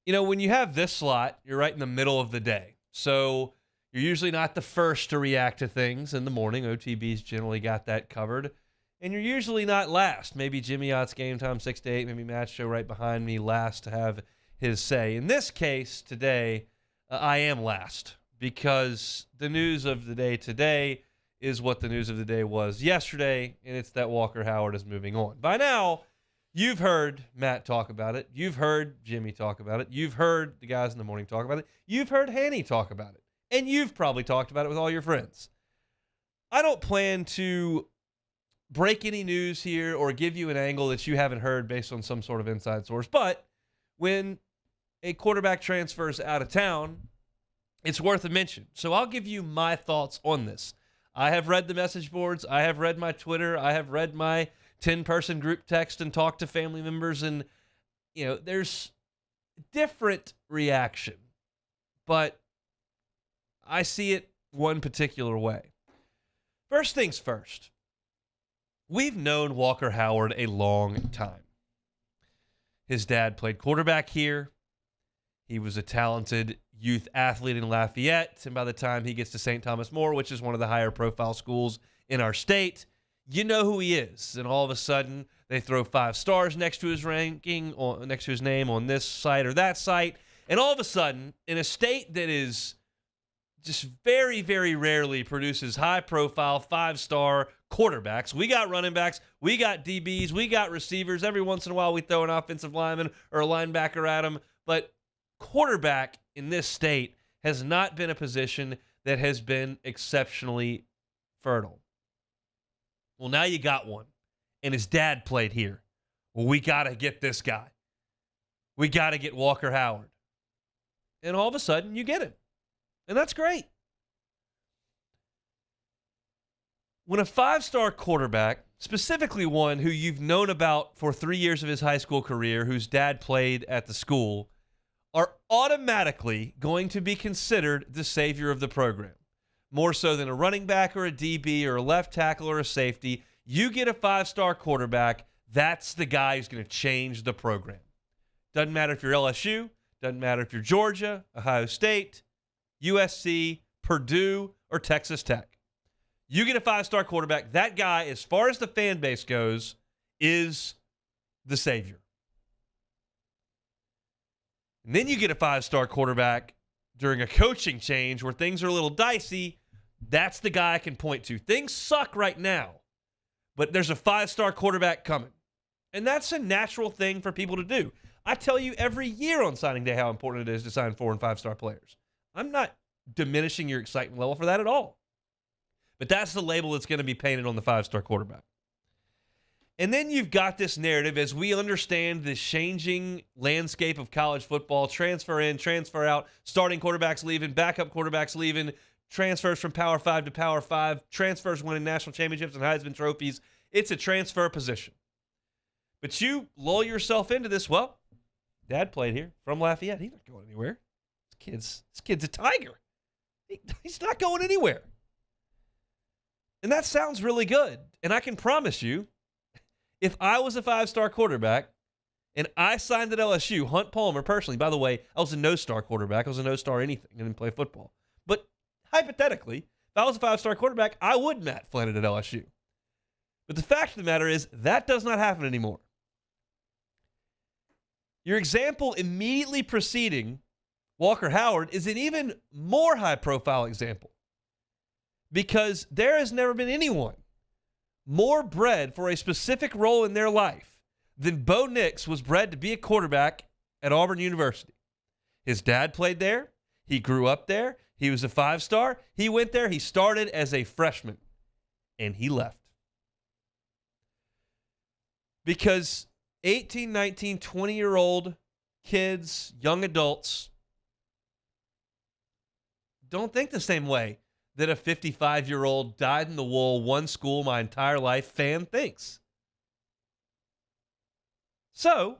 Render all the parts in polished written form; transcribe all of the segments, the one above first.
When you have this slot, you're right in the middle of the day. So you're usually not the first to react to things in the morning. OTB's generally got that covered. And you're usually not last. Maybe Jimmy Ott's Game Time 6 to 8, maybe Matt Show right behind me last to have his say. In this case today, I am last because the news of the day today is what the news of the day was yesterday, and it's that Walker Howard is moving on. By now, you've heard Matt talk about it. You've heard Jimmy talk about it. You've heard the guys in the morning talk about it. You've heard Hanny talk about it. And you've probably talked about it with all your friends. I don't plan to break any news here or give you an angle that you haven't heard based on some sort of inside source. But when a quarterback transfers out of town, it's worth a mention. So I'll give you my thoughts on this. I have read the message boards. I have read my Twitter. I have read my 10-person group text and talked to family members. And, there's different reaction. But I see it one particular way. First things first. We've known Walker Howard a long time. His dad played quarterback here. He was a talented youth athlete in Lafayette. And by the time he gets to St. Thomas More, which is one of the higher profile schools in our state, you know who he is. And all of a sudden, they throw 5 stars next to his ranking, or next to his name on this site or that site. And all of a sudden, in a state that is just very, very rarely produces high-profile 5-star quarterbacks. We got running backs. We got DBs. We got receivers. Every once in a while, we throw an offensive lineman or a linebacker at them. But quarterback in this state has not been a position that has been exceptionally fertile. Well, now you got one, and his dad played here. Well, we got to get this guy. We got to get Walker Howard. And all of a sudden, you get him. And that's great. When a 5-star quarterback, specifically one who you've known about for 3 years of his high school career, whose dad played at the school, are automatically going to be considered the savior of the program. More so than a running back or a DB or a left tackle or a safety. You get a 5-star quarterback, that's the guy who's going to change the program. Doesn't matter if you're LSU, doesn't matter if you're Georgia, Ohio State, USC, Purdue, or Texas Tech. You get a 5-star quarterback, that guy, as far as the fan base goes, is the savior. And then you get a 5-star quarterback during a coaching change where things are a little dicey. That's the guy I can point to. Things suck right now, but there's a 5-star quarterback coming. And that's a natural thing for people to do. I tell you every year on signing day how important it is to sign 4- and 5-star players. I'm not diminishing your excitement level for that at all. But that's the label that's going to be painted on the 5-star quarterback. And then you've got this narrative as we understand the changing landscape of college football, transfer in, transfer out, starting quarterbacks leaving, backup quarterbacks leaving, transfers from Power 5 to Power 5, transfers winning national championships and Heisman trophies. It's a transfer position. But you lull yourself into this, well, Dad played here from Lafayette. He's not going anywhere. This kid's a tiger. He's not going anywhere. And that sounds really good. And I can promise you, if I was a 5-star quarterback and I signed at LSU, Hunt Palmer personally, by the way, I was a no-star quarterback. I was a no-star anything. I didn't play football. But hypothetically, if I was a 5-star quarterback, I would Matt Flynn it at LSU. But the fact of the matter is that does not happen anymore. Your example immediately preceding Walker Howard is an even more high-profile example because there has never been anyone more bred for a specific role in their life than Beau Nix was bred to be a quarterback at Auburn University. His dad played there. He grew up there. He was a 5-star. He went there. He started as a freshman, and he left. Because 18, 19, 20-year-old kids, young adults, don't think the same way that a 55-year-old dyed-in-the-wool, one school my entire life fan thinks. So,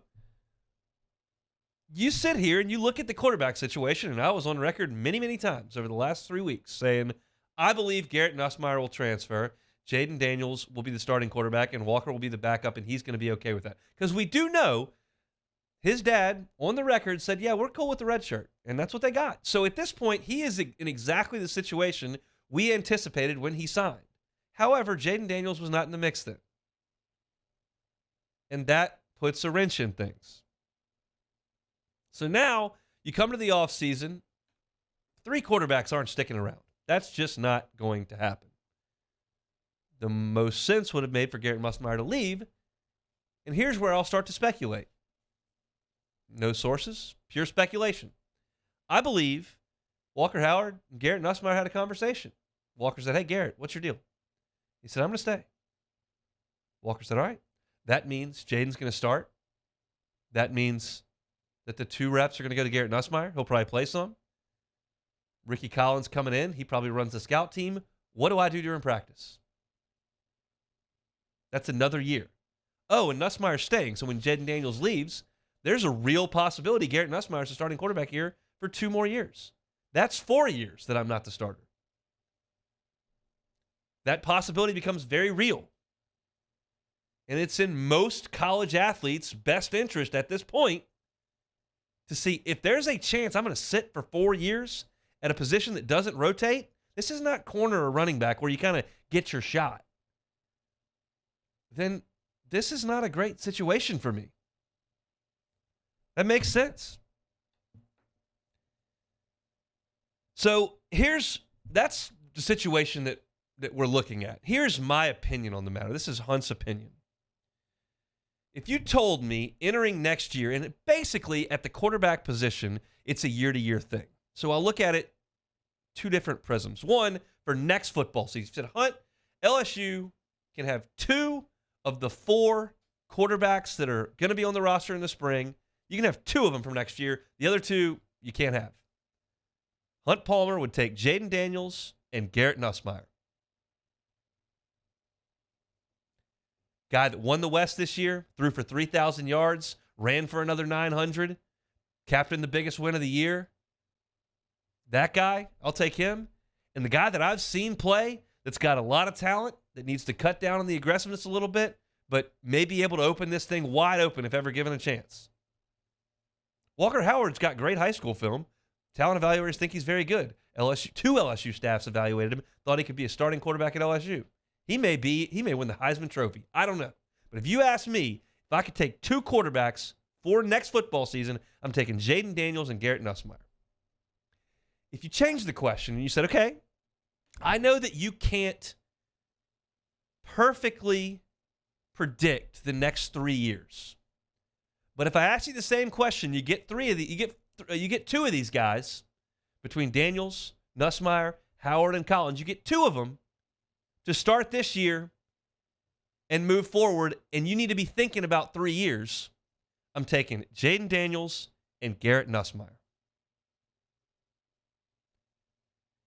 you sit here and you look at the quarterback situation, and I was on record many, many times over the last 3 weeks saying, I believe Garrett Nussmeier will transfer, Jaden Daniels will be the starting quarterback, and Walker will be the backup, and he's going to be okay with that. Because we do know his dad, on the record, said, yeah, we're cool with the red shirt. And that's what they got. So at this point, he is in exactly the situation we anticipated when he signed. However, Jaden Daniels was not in the mix then. And that puts a wrench in things. So now you come to the offseason, 3 quarterbacks aren't sticking around. That's just not going to happen. The most sense would have made for Garrett Nussmeier to leave. And here's where I'll start to speculate. No sources, pure speculation. I believe Walker Howard and Garrett Nussmeier had a conversation. Walker said, hey, Garrett, what's your deal? He said, I'm going to stay. Walker said, all right. That means Jaden's going to start. That means that the 2 reps are going to go to Garrett Nussmeier. He'll probably play some. Ricky Collins coming in. He probably runs the scout team. What do I do during practice? That's another year. Oh, and Nussmeier's staying. So when Jaden Daniels leaves, there's a real possibility Garrett Nussmeier is the starting quarterback here for 2 more years. That's 4 years that I'm not the starter. That possibility becomes very real. And it's in most college athletes' best interest at this point to see if there's a chance I'm going to sit for 4 years at a position that doesn't rotate. This is not corner or running back where you kind of get your shot. Then this is not a great situation for me. That makes sense. So that's the situation that we're looking at. Here's my opinion on the matter. This is Hunt's opinion. If you told me entering next year, and basically at the quarterback position, it's a year-to-year thing. So I'll look at it 2 different prisms. One, for next football season. Said, Hunt, LSU can have 2 of the 4 quarterbacks that are going to be on the roster in the spring. You can have 2 of them from next year. The other 2 you can't have. Hunt Palmer would take Jaden Daniels and Garrett Nussmeier. Guy that won the West this year, threw for 3,000 yards, ran for another 900, captained the biggest win of the year. That guy, I'll take him. And the guy that I've seen play that's got a lot of talent, that needs to cut down on the aggressiveness a little bit, but may be able to open this thing wide open if ever given a chance. Walker Howard's got great high school film. Talent evaluators think he's very good. 2 LSU staffs evaluated him, thought he could be a starting quarterback at LSU. He may win the Heisman Trophy. I don't know. But if you ask me, if I could take 2 quarterbacks for next football season, I'm taking Jaden Daniels and Garrett Nussmeier. If you change the question and you said, okay, I know that you can't perfectly predict the next 3 years. But if I ask you the same question, you get 2 of these guys between Daniels, Nussmeier, Howard, and Collins. You get 2 of them to start this year and move forward, and you need to be thinking about 3 years. I'm taking Jaden Daniels and Garrett Nussmeier.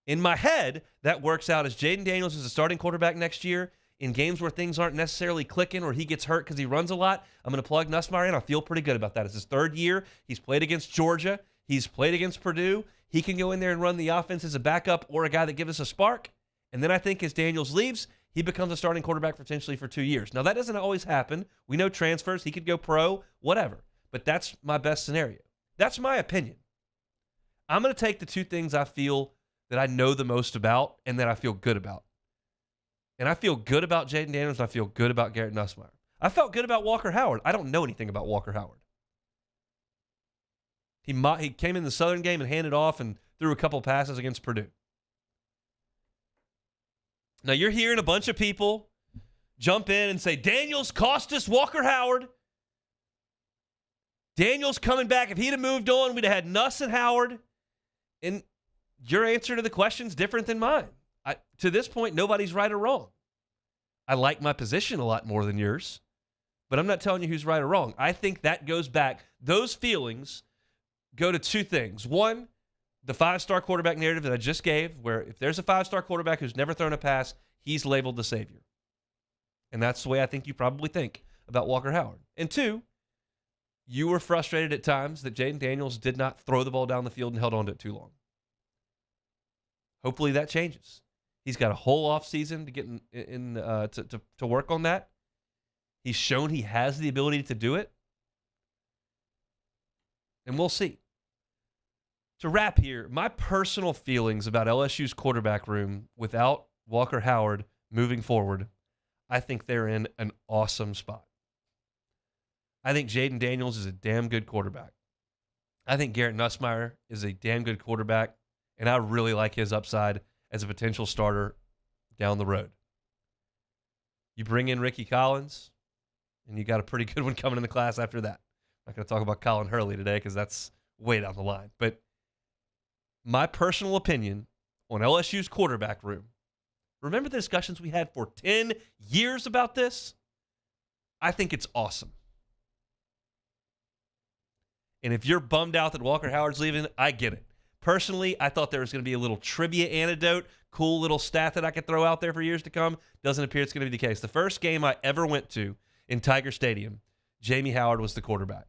In my head, that works out as Jaden Daniels is a starting quarterback next year. In games where things aren't necessarily clicking or he gets hurt because he runs a lot, I'm going to plug Nussmeier in. I feel pretty good about that. It's his 3rd year. He's played against Georgia. He's played against Purdue. He can go in there and run the offense as a backup or a guy that gives us a spark. And then I think as Daniels leaves, he becomes a starting quarterback potentially for 2 years. Now, that doesn't always happen. We know transfers. He could go pro, whatever. But that's my best scenario. That's my opinion. I'm going to take the 2 things I feel that I know the most about and that I feel good about. And I feel good about Jaden Daniels, and I feel good about Garrett Nussmeier. I felt good about Walker Howard. I don't know anything about Walker Howard. He came in the Southern game and handed off and threw a couple passes against Purdue. Now, you're hearing a bunch of people jump in and say, Daniels cost us Walker Howard. Daniels coming back. If he'd have moved on, we'd have had Nuss and Howard. And your answer to the question is different than mine. To this point, nobody's right or wrong. I like my position a lot more than yours, but I'm not telling you who's right or wrong. I think that goes back. Those feelings go to 2 things. One, the 5-star quarterback narrative that I just gave, where if there's a 5-star quarterback who's never thrown a pass, he's labeled the savior. And that's the way I think you probably think about Walker Howard. And 2, you were frustrated at times that Jaden Daniels did not throw the ball down the field and held on to it too long. Hopefully that changes. He's got a whole offseason to get to work on that. He's shown he has the ability to do it. and we'll see. To wrap here, my personal feelings about LSU's quarterback room without Walker Howard moving forward, I think they're in an awesome spot. I think Jaden Daniels is a damn good quarterback. I think Garrett Nussmeier is a damn good quarterback, and I really like his upside as a potential starter down the road. You bring in Ricky Collins, and you got a pretty good one coming in the class after that. I'm not going to talk about Colin Hurley today because that's way down the line. But my personal opinion on LSU's quarterback room, remember the discussions we had for 10 years about this? I think it's awesome. And if you're bummed out that Walker Howard's leaving, I get it. Personally, I thought there was going to be a little trivia anecdote, cool little stat that I could throw out there for years to come. Doesn't appear it's going to be the case. The first game I ever went to in Tiger Stadium, Jamie Howard was the quarterback.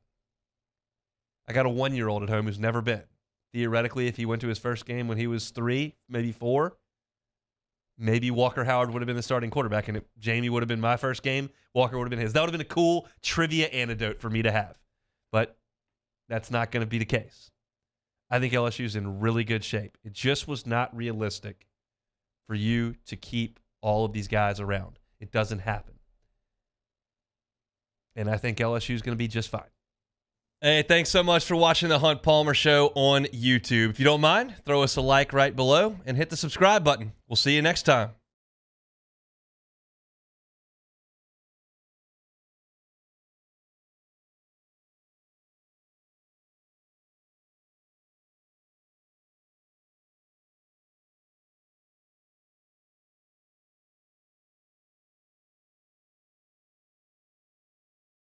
I got a 1-year-old at home who's never been. Theoretically, if he went to his first game when he was 3, maybe 4, maybe Walker Howard would have been the starting quarterback, and Jamie would have been my first game. Walker would have been his. That would have been a cool trivia anecdote for me to have. But that's not going to be the case. I think LSU's in really good shape. It just was not realistic for you to keep all of these guys around. It doesn't happen. And I think LSU's going to be just fine. Hey, thanks so much for watching the Hunt Palmer Show on YouTube. If you don't mind, throw us a like right below and hit the subscribe button. We'll see you next time.